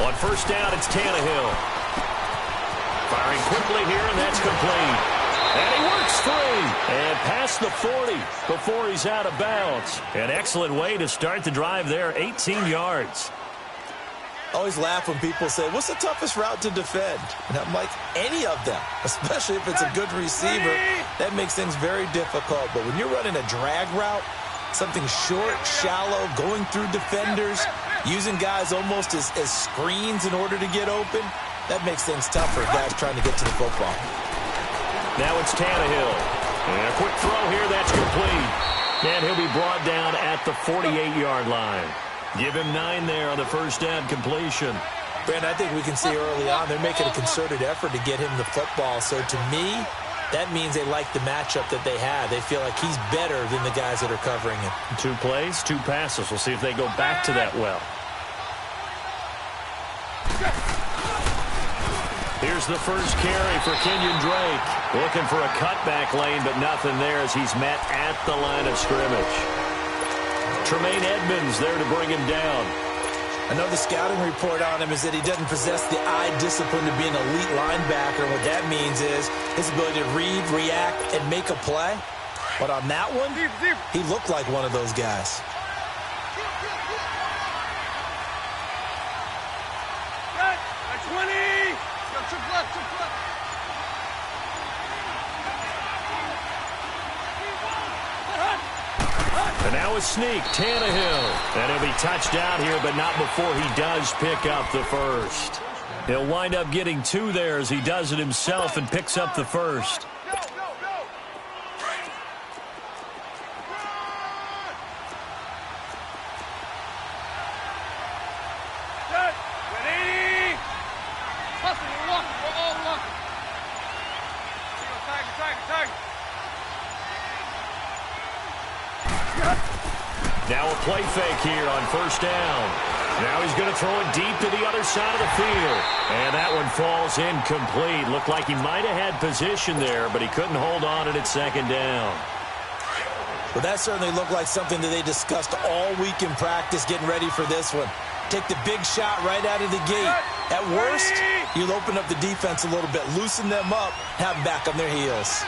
On first down, it's Tannehill. Firing quickly here, and that's complete. And he works free. And past the 40 before he's out of bounds. An excellent way to start the drive there, 18 yards. I always laugh when people say, what's the toughest route to defend? And I'm like, any of them, especially if it's a good receiver. That makes things very difficult. But when you're running a drag route, something short, shallow, going through defenders, using guys almost as screens in order to get open, that makes things tough for guys trying to get to the football. Now it's Tannehill. And a quick throw here, that's complete. And he'll be brought down at the 48-yard line. Give him 9 there on the first down completion. Brandon, I think we can see early on they're making a concerted effort to get him the football. So to me, that means they like the matchup that they have. They feel like he's better than the guys that are covering him. 2 plays, 2 passes. We'll see if they go back to that well. Here's the first carry for Kenyon Drake. Looking for a cutback lane, but nothing there as he's met at the line of scrimmage. Tremaine Edmonds there to bring him down. I know the scouting report on him is that he doesn't possess the eye discipline to be an elite linebacker. And what that means is his ability to read, react, and make a play. But on that one, he looked like one of those guys. That's 20. Go triple left, triple left. And now a sneak, Tannehill. And he'll be touched out here, but not before he does pick up the first. He'll wind up getting 2 there as he does it himself and picks up the first. Now a play fake here on first down. Now he's going to throw it deep to the other side of the field. And that one falls incomplete. Looked like he might have had position there, but he couldn't hold on at second down. Well, that certainly looked like something that they discussed all week in practice getting ready for this one. Take the big shot right out of the gate. At worst, you'll open up the defense a little bit, loosen them up, have them back on their heels.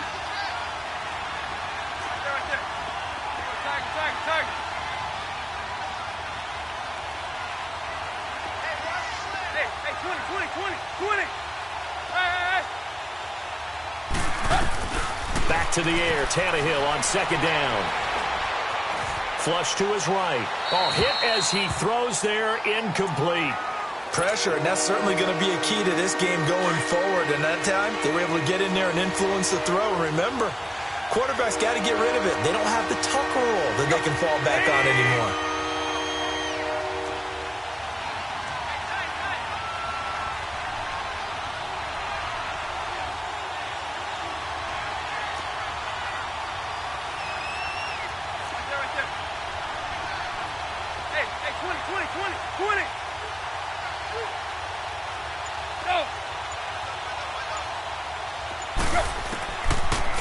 Back to the air, Tannehill on second down. Flush to his right. Oh, hit as he throws there, incomplete. Pressure, and that's certainly going to be a key to this game going forward. And that time, they were able to get in there and influence the throw. Remember, quarterbacks got to get rid of it. They don't have the tucker roll that they can fall back on anymore.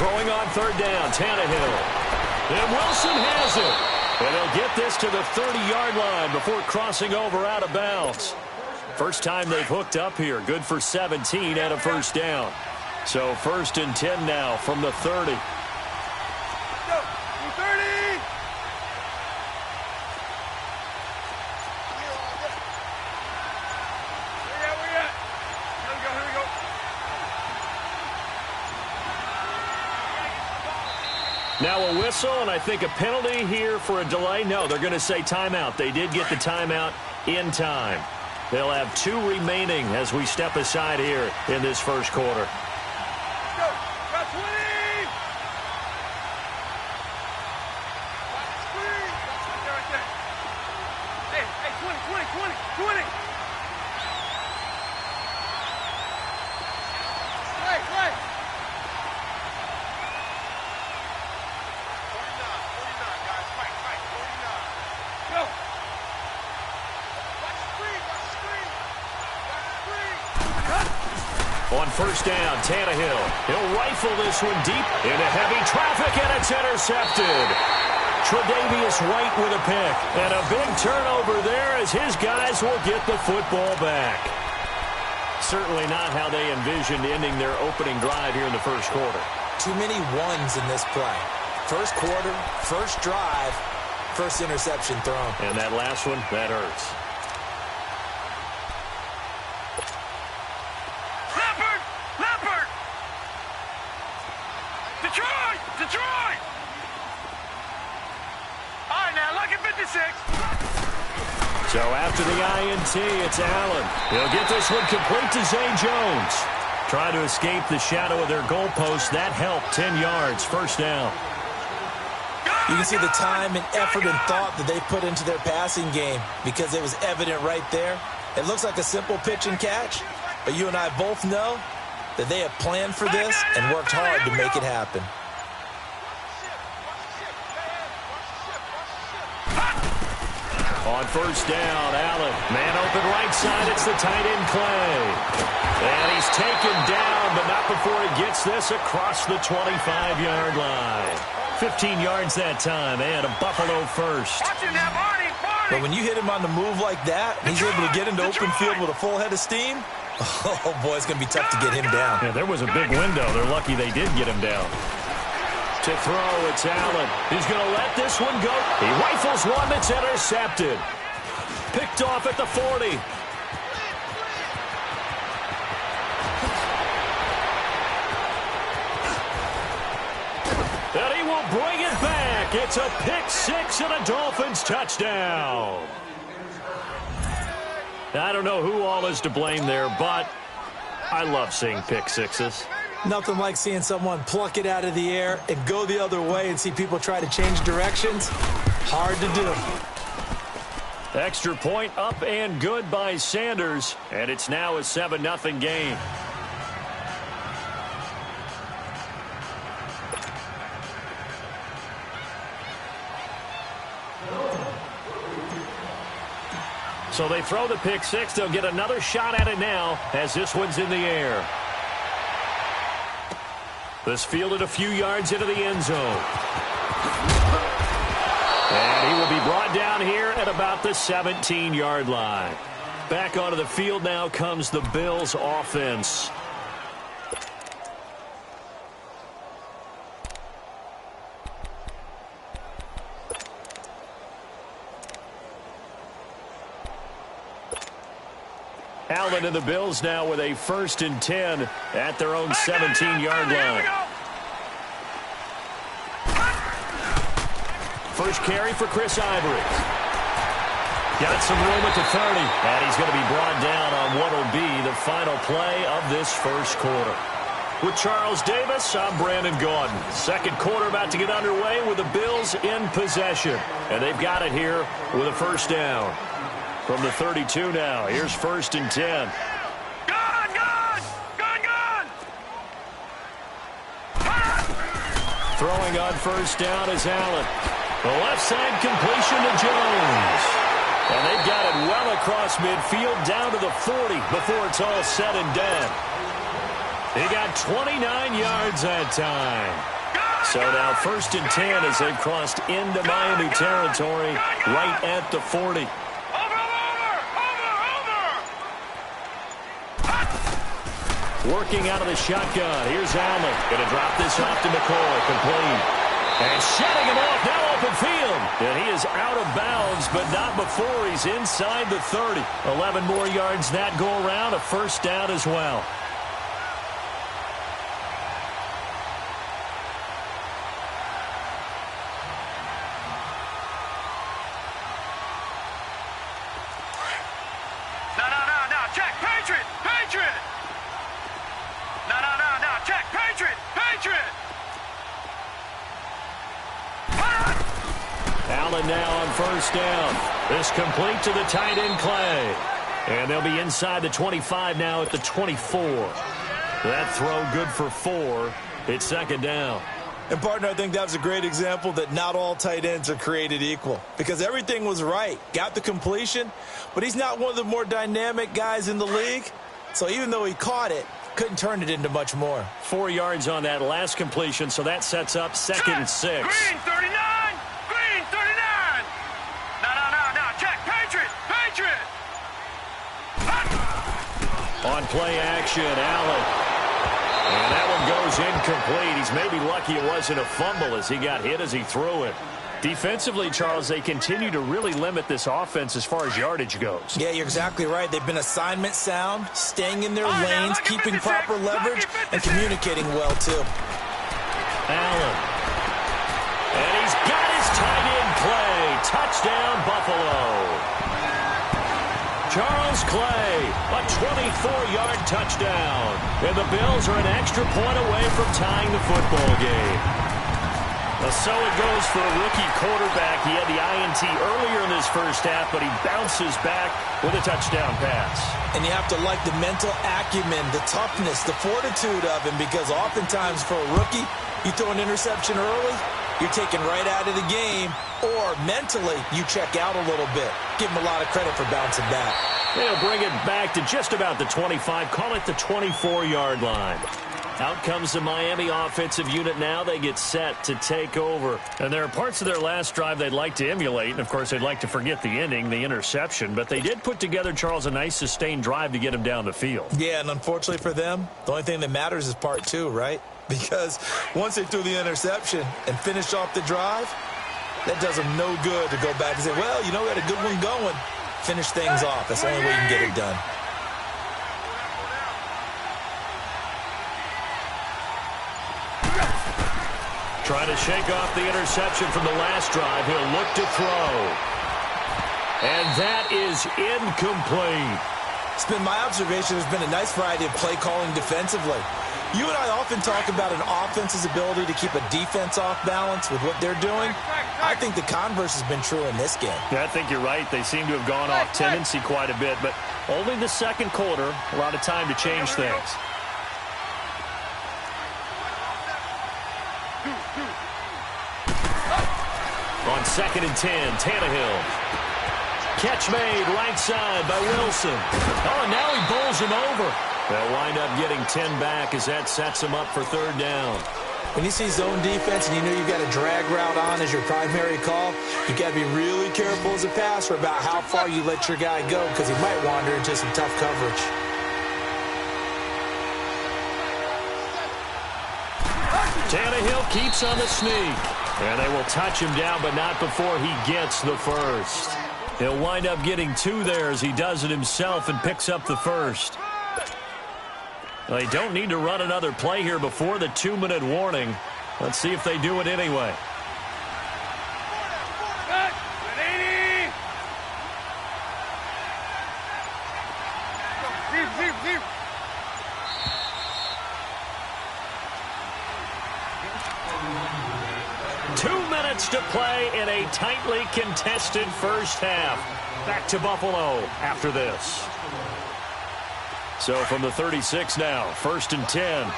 Throwing on third down, Tannehill. And Wilson has it. And he'll get this to the 30-yard line before crossing over out of bounds. First time they've hooked up here. Good for 17 and a first down. So 1st and 10 now from the 30. Now a whistle, and I think a penalty here for a delay. No, they're going to say timeout. They did get the timeout in time. They'll have 2 remaining as we step aside here in this first quarter. On first down, Tannehill. He'll rifle this one deep into heavy traffic, and it's intercepted. Tre'Davious White with a pick. And a big turnover there as his guys will get the football back. Certainly not how they envisioned ending their opening drive here in the first quarter. Too many ones in this play. First quarter, first drive, first interception thrown. And that last one, that hurts. Leopard! Detroit! All right, now, look at 56. So after the INT, it's Allen. He'll get this one complete to Zay Jones. Trying to escape the shadow of their goalpost. That helped. 10 yards, first down. You can see the time and effort and thought that they put into their passing game because it was evident right there. It looks like a simple pitch and catch, but you and I both know that they have planned for this and worked hard to make it happen. On first down, Allen. Man open right side. It's the tight end, Clay. And he's taken down, but not before he gets this across the 25-yard line. 15 yards that time, and a Buffalo first. But when you hit him on the move like that, he's able to get into open field with a full head of steam. Oh, boy, it's going to be tough to get him down. Yeah, there was a big window. They're lucky they did get him down. To throw, it's Allen. He's going to let this one go. He rifles one that's intercepted. Picked off at the 40. And he will bring it back. It's a pick six and a Dolphins touchdown. I don't know who all is to blame there, but I love seeing pick sixes. Nothing like seeing someone pluck it out of the air and go the other way and see people try to change directions. Hard to do. Extra point up and good by Sanders, and it's now a 7-0 game. So they throw the pick six. They'll get another shot at it now as this one's in the air. This fielded a few yards into the end zone. And he will be brought down here at about the 17-yard line. Back onto the field now comes the Bills offense. Allen and the Bills now with a 1st and 10 at their own 17-yard line. First carry for Chris Ivory. Got some room at the 30, and he's going to be brought down on what will be the final play of this first quarter. With Charles Davis, I'm Brandon Gaudin. Second quarter about to get underway with the Bills in possession. And they've got it here with a first down. From the 32 now, here's 1st and 10. Throwing on first down is Allen. The left side completion to Jones. And they've got it well across midfield down to the 40 before it's all said and done. He got 29 yards that time. So now 1st and 10 as they've crossed into Miami territory right at the 40. Working out of the shotgun. Here's Allen. Going to drop this off to McCoy. Complete. And shutting him off. Now open field. And he is out of bounds, but not before he's inside the 30. 11 more yards that go around. A first down as well. No. Check. Patriot. No. Check. Patriot. Allen now on first down. This complete to the tight end, Clay. And they'll be inside the 25 now at the 24. That throw good for 4. It's 2nd down. And, partner, I think that was a great example that not all tight ends are created equal because everything was right. Got the completion, but he's not one of the more dynamic guys in the league. So even though he caught it, couldn't turn it into much more. 4 yards on that last completion, so that sets up 2nd and 6. Green 39. On play action, Allen. And that one goes incomplete. He's maybe lucky it wasn't a fumble as he got hit as he threw it. Defensively, Charles, they continue to really limit this offense as far as yardage goes. Yeah, you're exactly right. They've been assignment sound, staying in their lanes, keeping proper leverage, and communicating well, too. Allen. And he's got his tight end play. Touchdown, Buffalo. Charles Clay, a 24-yard touchdown. And the Bills are an extra point away from tying the football game. So it goes for a rookie quarterback. He had the INT earlier in this first half, but he bounces back with a touchdown pass. And you have to like the mental acumen, the toughness, the fortitude of him, because oftentimes for a rookie, you throw an interception early, you're taken right out of the game, or mentally you check out a little bit. Give him a lot of credit for bouncing back. They'll bring it back to just about the 25, call it the 24-yard line. Out comes the Miami offensive unit now. They get set to take over. And there are parts of their last drive they'd like to emulate. And, of course, they'd like to forget the ending, the interception. But they did put together, Charles, a nice sustained drive to get him down the field. Yeah, and unfortunately for them, the only thing that matters is part two, right? Because once they threw the interception and finished off the drive, that does them no good to go back and say, well, you know, we had a good one going. Finish things off. That's the only way you can get it done. Trying to shake off the interception from the last drive. He'll look to throw. And that is incomplete. It's been my observation there's been a nice variety of play calling defensively. You and I often talk about an offense's ability to keep a defense off balance with what they're doing. I think the converse has been true in this game. Yeah, I think you're right. They seem to have gone off tendency quite a bit, but only the second quarter, a lot of time to change things. On 2nd and 10, Tannehill. Catch made right side by Wilson. Oh, and now he bowls him over. They'll wind up getting 10 back as that sets him up for 3rd down. When you see zone defense and you know you've got a drag route on as your primary call, you've got to be really careful as a passer about how far you let your guy go because he might wander into some tough coverage. Tannehill keeps on the sneak. And they will touch him down, but not before he gets the first. He'll wind up getting 2 there as he does it himself and picks up the first. They don't need to run another play here before the 2-minute warning. Let's see if they do it anyway. To play in a tightly contested first half. Back to Buffalo after this. So from the 36 now, 1st and 10. Tight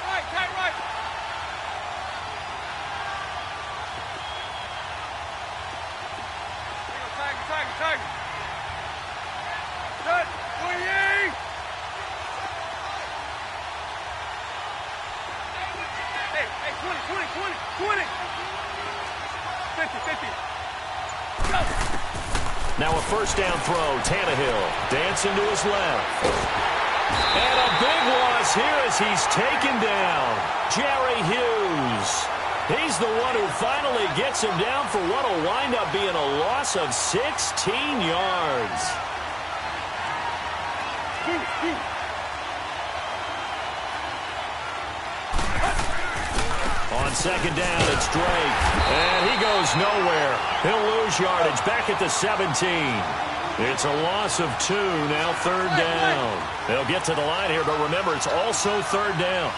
right. Tag. Good. 28. Hey, 20. 50. Go. Now a first down throw. Tannehill dancing to his left. And a big loss here as he's taken down. Jerry Hughes. He's the one who finally gets him down for what will wind up being a loss of 16 yards. On 2nd down, it's Drake. And he goes nowhere. He'll lose yardage back at the 17. It's a loss of 2, now 3rd down. They'll get to the line here, but remember, it's also 3rd down.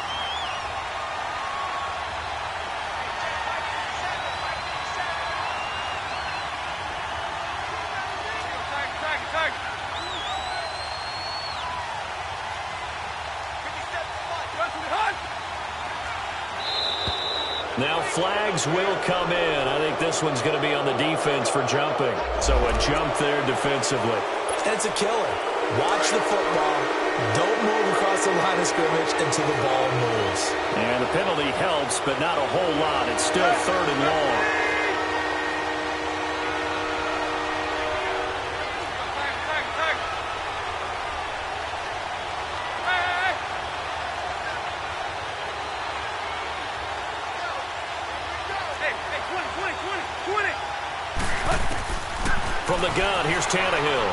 Now flags will come in. I think this one's going to be on the defense for jumping. So a jump there defensively. And it's a killer. Watch the football. Don't move across the line of scrimmage until the ball moves. And the penalty helps, but not a whole lot. It's still 3rd and long. From the gun, here's Tannehill.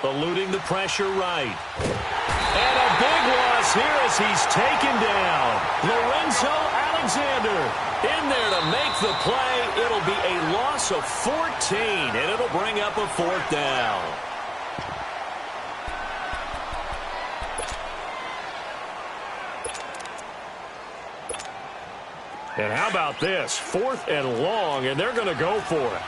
Eluding the pressure right. And a big loss here as he's taken down. Lorenzo Alexander in there to make the play. It'll be a loss of 14, and it'll bring up a 4th down. And how about this? 4th and long, and they're going to go for it.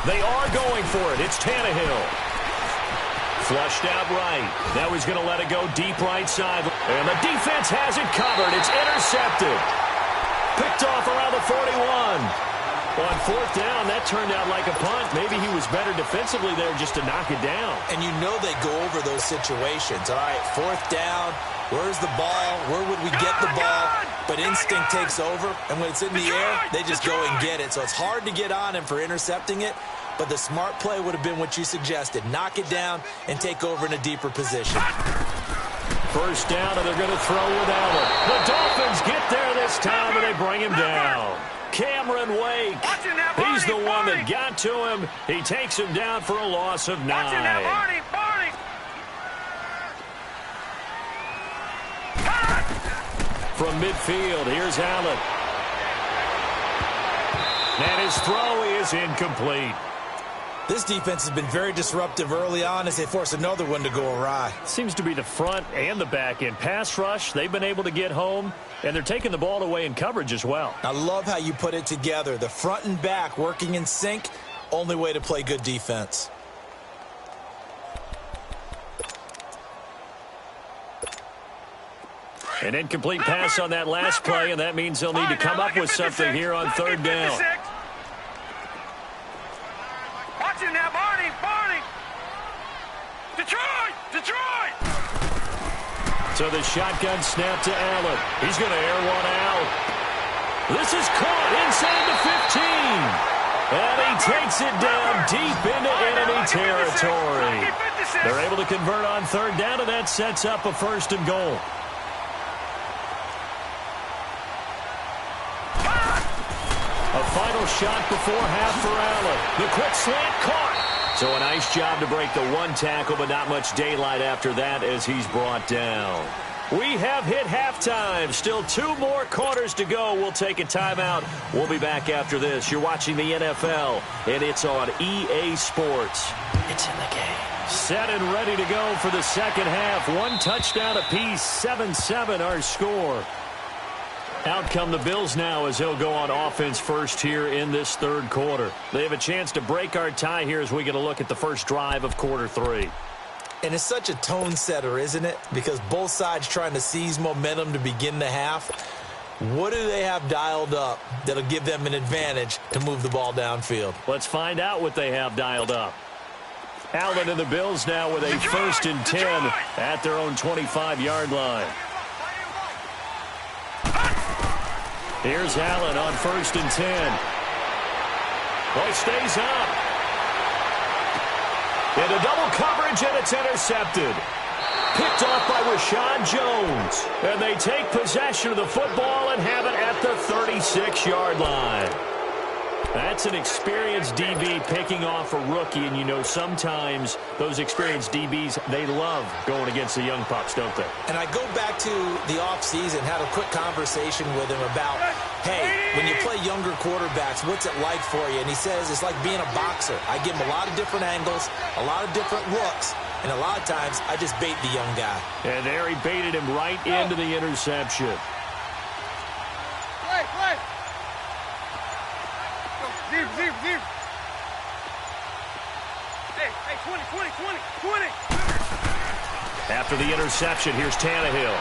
They are going for it. It's Tannehill. Flushed out right. Now he's going to let it go deep right side. And the defense has it covered. It's intercepted. Picked off around the 41. On 4th down, that turned out like a punt. Maybe he was better defensively there just to knock it down. And you know they go over those situations. All right, 4th down. Where's the ball? Where would we get the ball? But instinct takes over, and when it's in the air, they just go and get it. So it's hard to get on him for intercepting it, but the smart play would have been what you suggested. Knock it down and take over in a deeper position. 1st down, and they're going to throw with Allen. The Dolphins get there this time, and they bring him down. Cameron Wake, he's the one that got to him. He takes him down for a loss of 9. From midfield, here's Allen. And his throw is incomplete. This defense has been very disruptive early on as they force another one to go awry. Seems to be the front and the back end. Pass rush, they've been able to get home, and they're taking the ball away in coverage as well. I love how you put it together. The front and back working in sync, only way to play good defense. An incomplete pass on that last play, and that means they'll need to come up with something here on 3rd down. Watch it now, Barney! Detroit! So the shotgun snap to Allen. He's going to air one out. This is caught inside the 15. And he takes it down deep into enemy territory. They're able to convert on 3rd down, and that sets up a 1st and goal. A final shot before half for Allen. The quick slant caught. So a nice job to break the 1 tackle, but not much daylight after that as he's brought down. We have hit halftime. Still 2 more quarters to go. We'll take a timeout. We'll be back after this. You're watching the NFL, and it's on EA Sports. It's in the game. Set and ready to go for the 2nd half. 1 touchdown apiece, 7-7 our score. Out come the Bills now as they'll go on offense first here in this 3rd quarter. They have a chance to break our tie here as we get a look at the first drive of quarter 3. And it's such a tone setter, isn't it? Because both sides trying to seize momentum to begin the half. What do they have dialed up that'll give them an advantage to move the ball downfield? Let's find out what they have dialed up. Allen and the Bills now with a 1st and 10 at their own 25-yard line. Here's Allen on 1st and 10. Well, stays up. Into double coverage, and it's intercepted. Picked off by Rashad Jones. And they take possession of the football and have it at the 36-yard line. That's an experienced DB picking off a rookie, and you know sometimes those experienced DBs, they love going against the young pups, don't they? And I go back to the offseason, had a quick conversation with him about, hey, when you play younger quarterbacks, what's it like for you? And he says it's like being a boxer. I give him a lot of different angles, a lot of different looks, and a lot of times I just bait the young guy. And there he baited him right into the interception. Deep. Hey, 20. After the interception, here's Tannehill.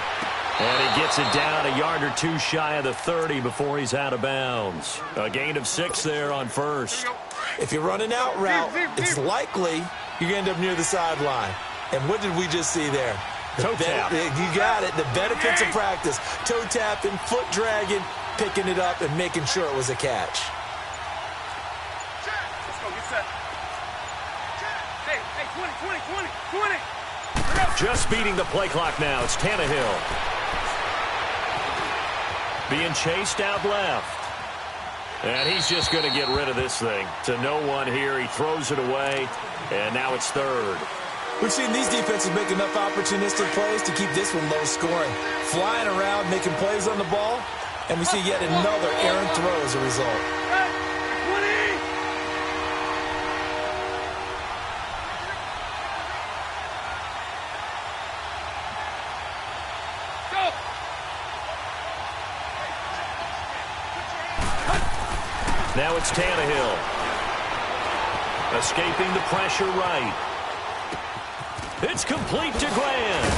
And he gets it down a yard or 2 shy of the 30 before he's out of bounds. A gain of 6 there on 1st. If you run an out route, it's likely you're going to end up near the sideline. And what did we just see there? Toe tap. You got it. The benefits of practice. Toe tapping, foot dragging, picking it up, and making sure it was a catch. Let's go, get set. Hey, 20. Just beating the play clock now. It's Tannehill. Being chased out left. And he's just going to get rid of this thing. To no one here. He throws it away. And now it's third. We've seen these defenses make enough opportunistic plays to keep this one low scoring. Flying around, making plays on the ball. And we see yet another errant throw as a result. 20. Go. Now it's Tannehill. Escaping the pressure right. It's complete to Grant.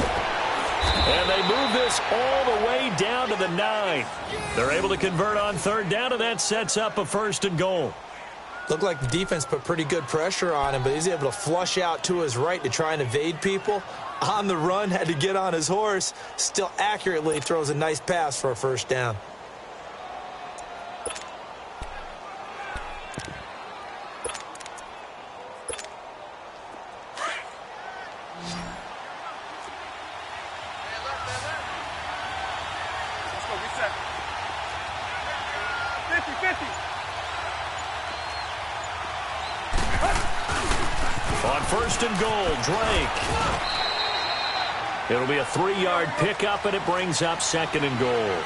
And they move this all the way down to the 9. They're able to convert on third down, and that sets up a 1st and goal. Looked like the defense put pretty good pressure on him, but he's able to flush out to his right to try and evade people. On the run, had to get on his horse. Still accurately throws a nice pass for a 1st down. Let's go, get set. 50. On 1st and goal, Drake. It'll be a 3-yard pickup, and it brings up 2nd and goal.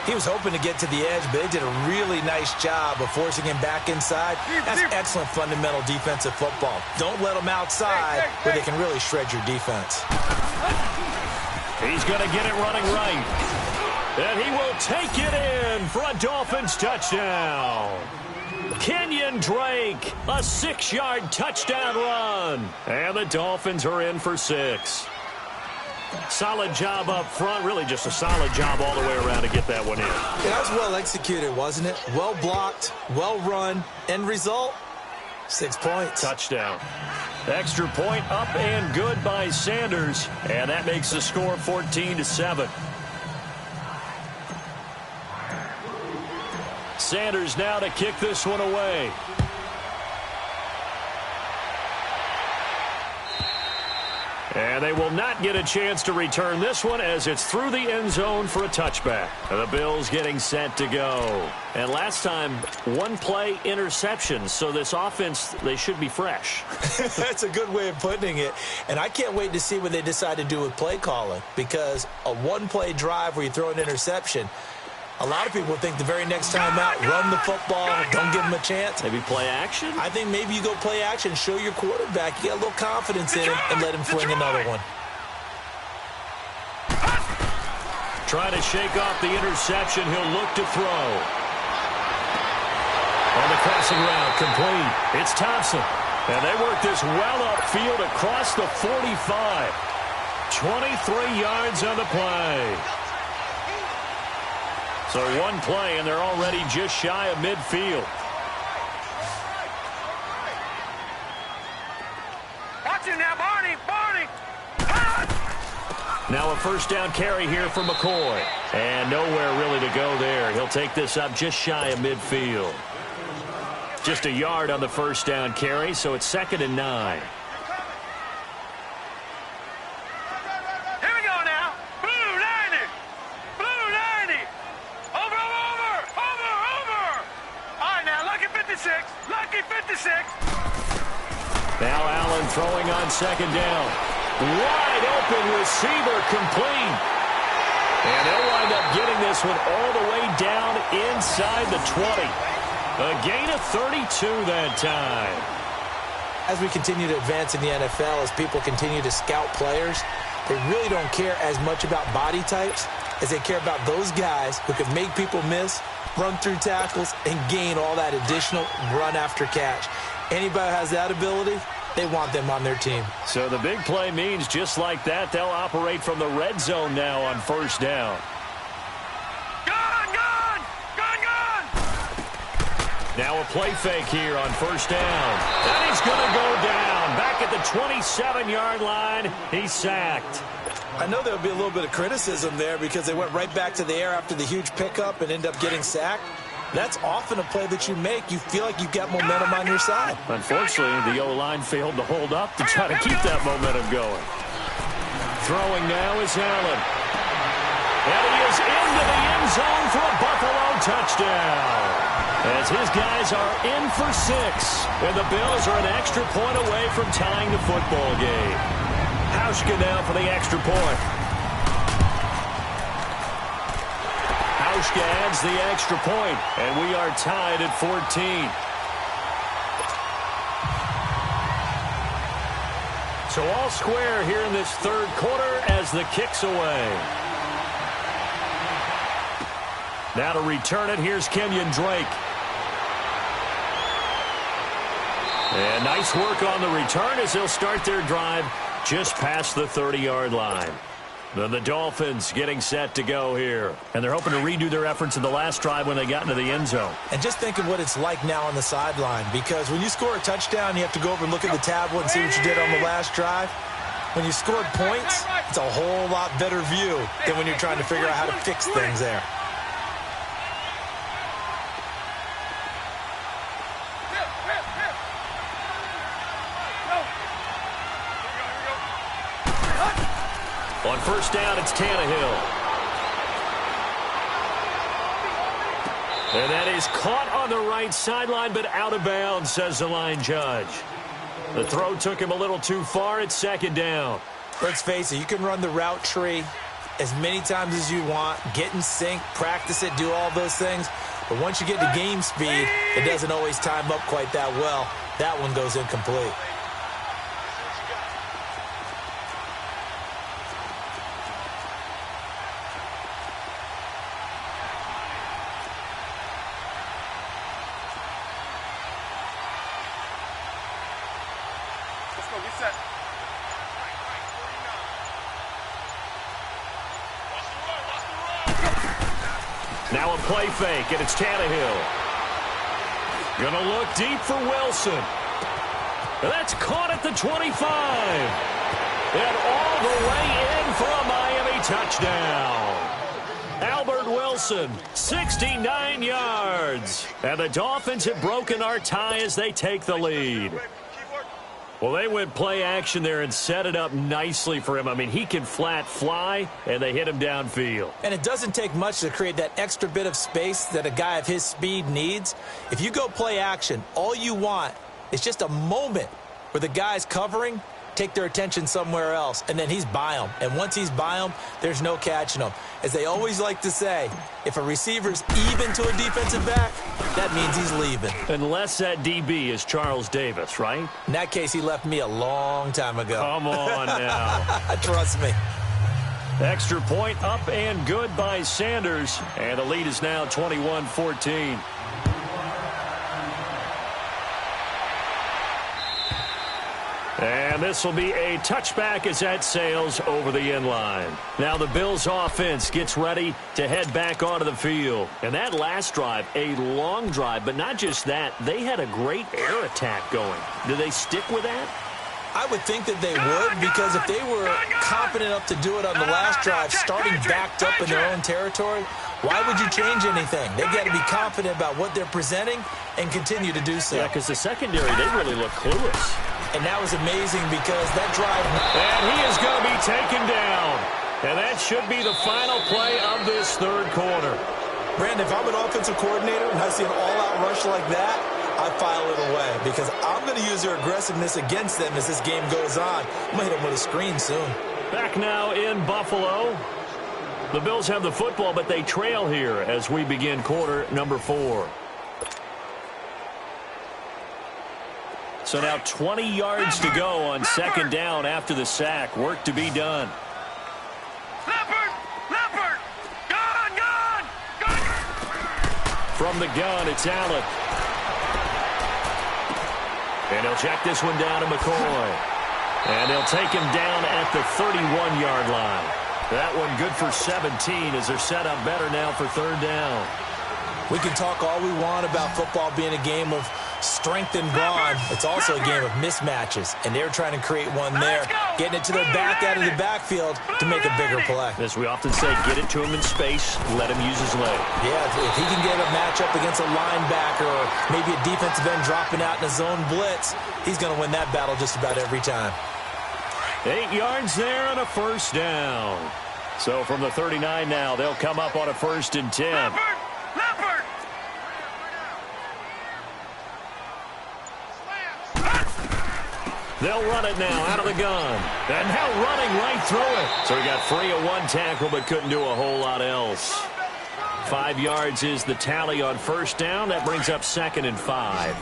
He was hoping to get to the edge, but they did a really nice job of forcing him back inside. That's excellent fundamental defensive football. Don't let them outside where they can really shred your defense. He's going to get it running right. And he will take it in for a Dolphins touchdown. Kenyon Drake, a 6-yard touchdown run. And the Dolphins are in for 6. Solid job up front. Really just a solid job all the way around to get that one in. Yeah, that was well executed, wasn't it? Well blocked, well run. End result, 6 points. Touchdown. Extra point up and good by Sanders. And that makes the score 14-7. Sanders now to kick this one away. And they will not get a chance to return this one as it's through the end zone for a touchback. The Bills getting set to go. And last time, 1-play interception. So this offense, they should be fresh. That's a good way of putting it. And I can't wait to see what they decide to do with play calling, because a 1-play drive where you throw an interception, a lot of people think the very next time out, run the football, don't give them a chance. Maybe play action? I think maybe you go play action, show your quarterback, you got a little confidence in him, and let him fling another one. Trying to shake off the interception. He'll look to throw. On the crossing route, complete. It's Thompson. And they work this well upfield across the 45. 23 yards on the play. So 1 play, and they're already just shy of midfield. Watch him now, Barney. Now a 1st down carry here for McCoy. And nowhere really to go there. He'll take this up just shy of midfield. Just a yard on the 1st down carry, so it's 2nd and 9. Now Allen throwing on 2nd down. Wide open receiver, complete. And they'll wind up getting this one all the way down inside the 20. A gain of 32 that time. As we continue to advance in the NFL, as people continue to scout players, they really don't care as much about body types as they care about those guys who can make people miss, run through tackles, and gain all that additional run after catch. Anybody who has that ability, they want them on their team. So the big play means just like that, they'll operate from the red zone now on 1st down. Now a play fake here on first down. And he's going to go down. Back at the 27-yard line, he's sacked. I know there'll be a little bit of criticism there because they went right back to the air after the huge pickup and end up getting sacked. That's often a play that you make. You feel like you've got momentum on your side. Unfortunately, the O-line failed to hold up to try to keep that momentum going. Throwing now is Allen. And he is into the end zone for a Buffalo touchdown. As his guys are in for 6. And the Bills are an extra point away from tying the football game. Hauschka now for the extra point. Hauschka adds the extra point, and we are tied at 14. So all square here in this third quarter as the kick's away. Now to return it, here's Kenyon Drake. And nice work on the return as they'll start their drive just past the 30-yard line. Then the Dolphins getting set to go here. And they're hoping to redo their efforts in the last drive when they got into the end zone. And just think of what it's like now on the sideline, because when you score a touchdown, you have to go over and look at the tablet and see what you did on the last drive. When you scored points, it's a whole lot better view than when you're trying to figure out how to fix things there. On first down, it's Tannehill. And that is caught on the right sideline, but out of bounds, says the line judge. The throw took him a little too far. It's second down. Let's face it, you can run the route tree as many times as you want, get in sync, practice it, do all those things. But once you get to game speed, it doesn't always time up quite that well. That one goes incomplete. Now a play fake, and it's Tannehill. Gonna look deep for Wilson. And that's caught at the 25. And all the way in for a Miami touchdown. Albert Wilson, 69 yards. And the Dolphins have broken our tie as they take the lead. Well, they went play action there and set it up nicely for him. I mean, he can flat fly, and they hit him downfield. And it doesn't take much to create that extra bit of space that a guy of his speed needs. If you go play action, all you want is just a moment where the guy's covering, take their attention somewhere else, and then he's by them. And once he's by them, there's no catching them. As they always like to say, if a receiver's even to a defensive back, that means he's leaving. Unless that DB is Charles Davis, right? In that case, he left me a long time ago. Come on now. Trust me. Extra point up and good by Sanders. And the lead is now 21-14. And this will be a touchback as that sails over the end line. Now the Bills offense gets ready to head back onto the field. And that last drive, a long drive, but not just that, they had a great air attack going. Do they stick with that? I would think that they would, because if they were confident enough to do it on the last drive, starting backed up in their own territory, why would you change anything? They've got to be confident about what they're presenting and continue to do so. Yeah, because the secondary, they really look clueless. And that was amazing because that drive... And he is going to be taken down. And that should be the final play of this third quarter. Brandon, if I'm an offensive coordinator and I see an all-out rush like that, I file it away because I'm going to use their aggressiveness against them as this game goes on. I'm going to hit them with a screen soon. Back now in Buffalo. The Bills have the football, but they trail here as we begin quarter number 4. So now 20 yards to go on second down after the sack. Work to be done. Leopard! Gun! From the gun, it's Allen. And he'll check this one down to McCoy. And they'll take him down at the 31-yard line. That one good for 17 as they're set up better now for third down. We can talk all we want about football being a game of strength and brawn. It's also a game of mismatches, and they're trying to create one there, getting it to their back out of the backfield to make a bigger play. As we often say, get it to him in space, let him use his leg. Yeah, if he can get a matchup against a linebacker or maybe a defensive end dropping out in a zone blitz, he's going to win that battle just about every time. 8 yards there and a first down. So from the 39 now, they'll come up on a 1st and 10. They'll run it now out of the gun. And now running right through it. So he got free of 1 tackle but couldn't do a whole lot else. 5 yards is the tally on 1st down. That brings up 2nd and 5.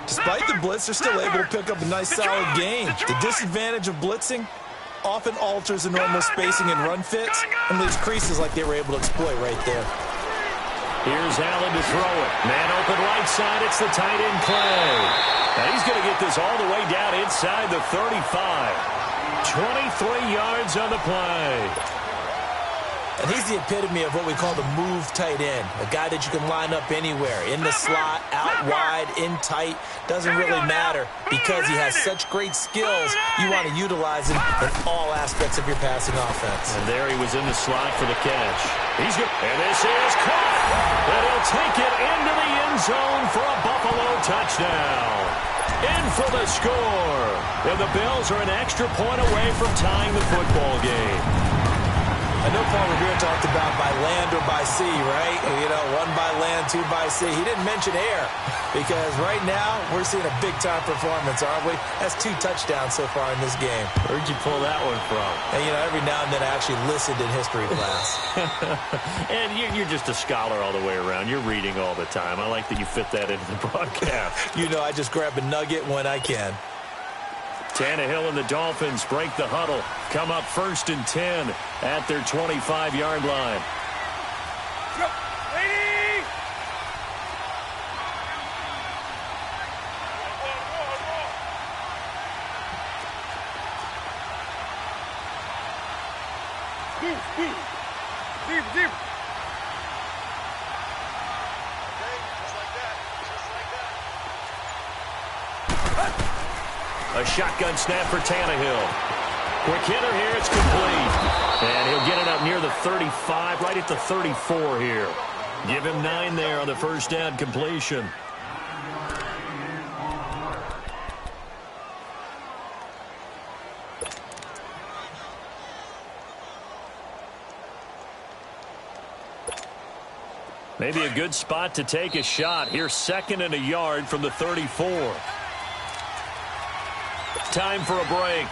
Despite the blitz, they're still able to pick up a nice solid gain. The disadvantage of blitzing often alters the normal spacing and run fits and leaves creases like they were able to exploit right there. Here's Allen to throw it. Man open right side. It's the tight end Clay. Now he's going to get this all the way down inside the 35. 23 yards on the play. And he's the epitome of what we call the move tight end. A guy that you can line up anywhere. In the slot, out wide, in tight. Doesn't really matter because he has such great skills. You want to utilize him in all aspects of your passing offense. And there he was in the slot for the catch. He's good. And this is caught. And he'll take it into the end zone for a Buffalo touchdown. In for the score. And the Bills are an extra point away from tying the football game. I know Paul Revere talked about by land or by sea, right? You know, 1 by land, 2 by sea. He didn't mention air because right now we're seeing a big-time performance, aren't we? That's 2 touchdowns so far in this game. Where'd you pull that one from? And, you know, every now and then I actually listened in history class. And you're just a scholar all the way around. You're reading all the time. I like that you fit that into the broadcast. You know, I just grab a nugget when I can. Tannehill and the Dolphins break the huddle. Come up 1st and 10 at their 25-yard line. Lady! Deep. A shotgun snap for Tannehill. Quick hitter here. It's complete. And he'll get it up near the 35, right at the 34 here. Give him 9 there on the 1st down completion. Maybe a good spot to take a shot. Here's 2nd and a yard from the 34. Time for a break.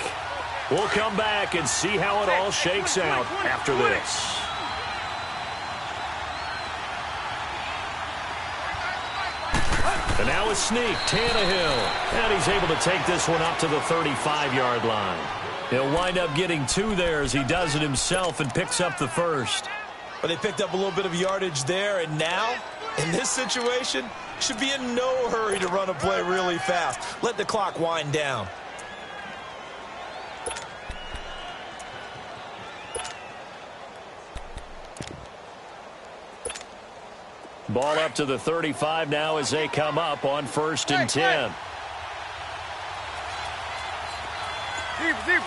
We'll come back and see how it all shakes out after this. And now a sneak, Tannehill. And he's able to take this one up to the 35-yard line. He'll wind up getting 2 there as he does it himself and picks up the 1st. But they picked up a little bit of yardage there, and now, in this situation, should be in no hurry to run a play really fast. Let the clock wind down. Ball up to the 35 now as they come up on 1st and 10. Deep.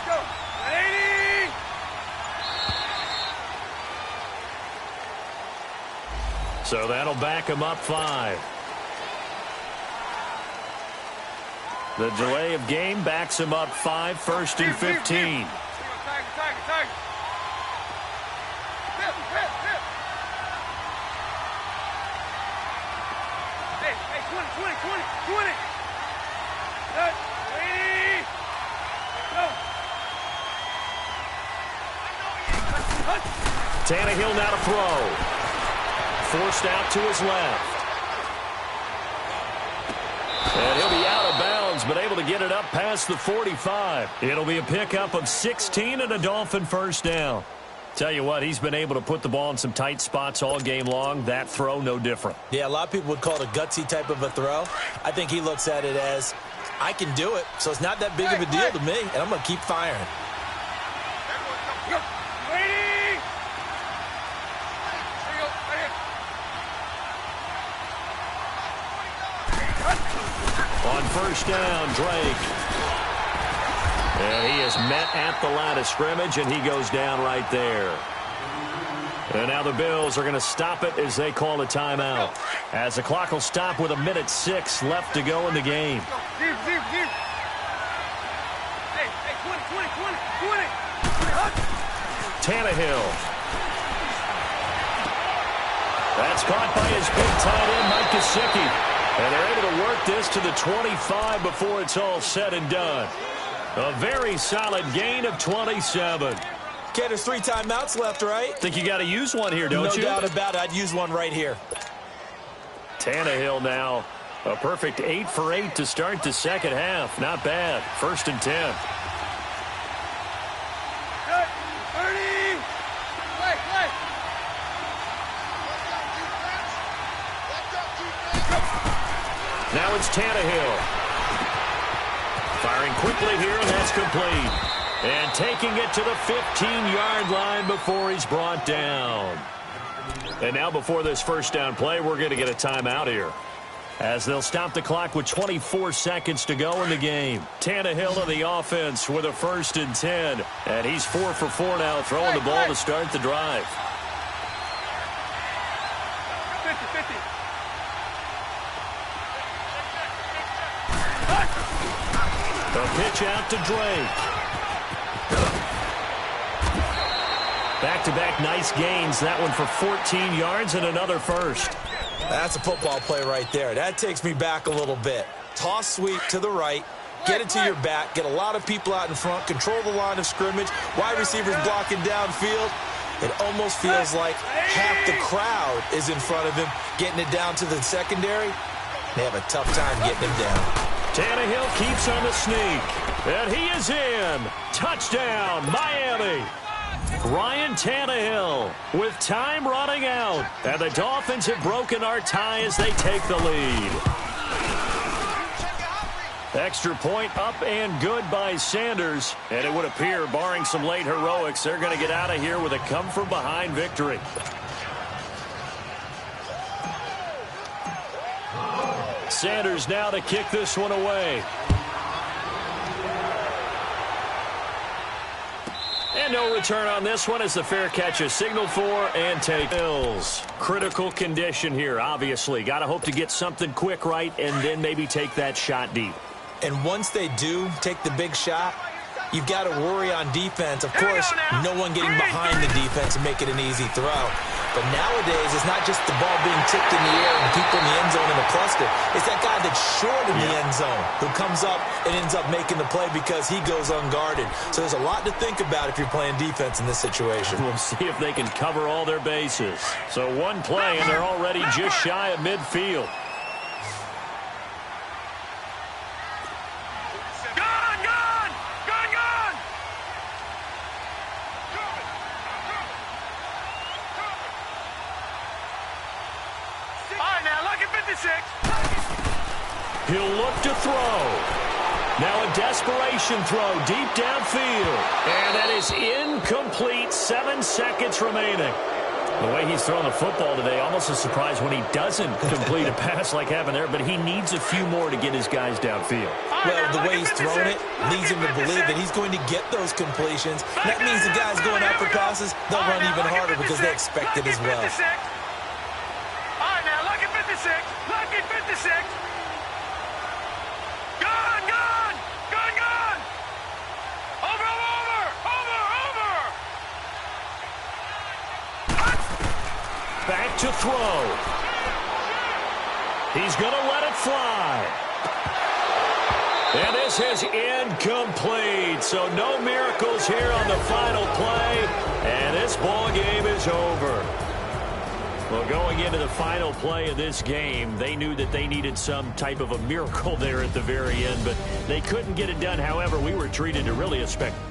Go. Lady! So that'll back him up 5. The delay of game backs him up 5, 1st and 15. Target. Hey, 20. Good. Lady! Go. Tannehill now to throw. Forced out to his left. And he'll be out of bounds, but able to get it up past the 45. It'll be a pickup of 16 and a Dolphin 1st down. Tell you what, he's been able to put the ball in some tight spots all game long. That throw, no different. Yeah, a lot of people would call it a gutsy type of a throw. I think he looks at it as, I can do it, so it's not that big of a deal to me, and I'm going to keep firing. On first down, Drake. And he is met at the line of scrimmage, and he goes down right there. And now the Bills are going to stop it as they call a timeout. As the clock will stop with 1:06 left to go in the game. Hey, 20. Tannehill. That's caught by his big tight end, Mike Gesicki. And they're able to work this to the 25 before it's all said and done. A very solid gain of 27. Okay, there's 3 timeouts left, right? Think you got to use one here, don't you? No doubt about it. I'd use one right here. Tannehill now a perfect 8 for 8 to start the second half. Not bad. 1st and 10. 30. Play. Now it's Tannehill. Firing quickly here, and that's complete. And taking it to the 15-yard line before he's brought down. And now before this first down play, we're going to get a timeout here, as they'll stop the clock with 24 seconds to go in the game. Tannehill of the offense with a 1st and 10. And he's 4 for 4 now, throwing the ball to start the drive. 50. The pitch out to Drake. Back-to-back nice gains. That one for 14 yards and another first. That's a football play right there. That takes me back a little bit. Toss sweep to the right. Get it to your back. Get a lot of people out in front. Control the line of scrimmage. Wide receivers blocking downfield. It almost feels like half the crowd is in front of him, getting it down to the secondary. They have a tough time getting him down. Tannehill keeps on the sneak. And he is in. Touchdown, Miami. Ryan Tannehill with time running out. And the Dolphins have broken our tie as they take the lead. Extra point up and good by Sanders. And it would appear, barring some late heroics, they're going to get out of here with a come-from-behind victory. Sanders now to kick this one away. And no return on this one as the fair catch is signaled for and take Bills. Critical condition here, obviously. Got to hope to get something quick right and then maybe take that shot deep. And once they do take the big shot, you've got to worry on defense. Of course, no one getting behind the defense and make it an easy throw. But nowadays, it's not just the ball being tipped in the air and people in the end zone in the cluster. It's that guy that's short in the end zone who comes up and ends up making the play because he goes unguarded. So there's a lot to think about if you're playing defense in this situation. We'll see if they can cover all their bases. So one play, and they're already just shy of midfield. He'll look to throw. Now a desperation throw deep downfield. And that is incomplete. 7 seconds remaining. The way he's thrown the football today, almost a surprise when he doesn't complete a pass like happened there, but he needs a few more to get his guys downfield. Well, the way he's thrown it leads him to believe that he's going to get those completions. That means the guys going out for passes, they'll run even harder because they expect it as well. All right, now, lucky 56. Lucky 56. Gone. Over. Back to throw. He's going to let it fly. And this is incomplete. So no miracles here on the final play. And this ball game is over. Well, going into the final play of this game, they knew that they needed some type of a miracle there at the very end, but they couldn't get it done. However, we were treated to really a spectacular.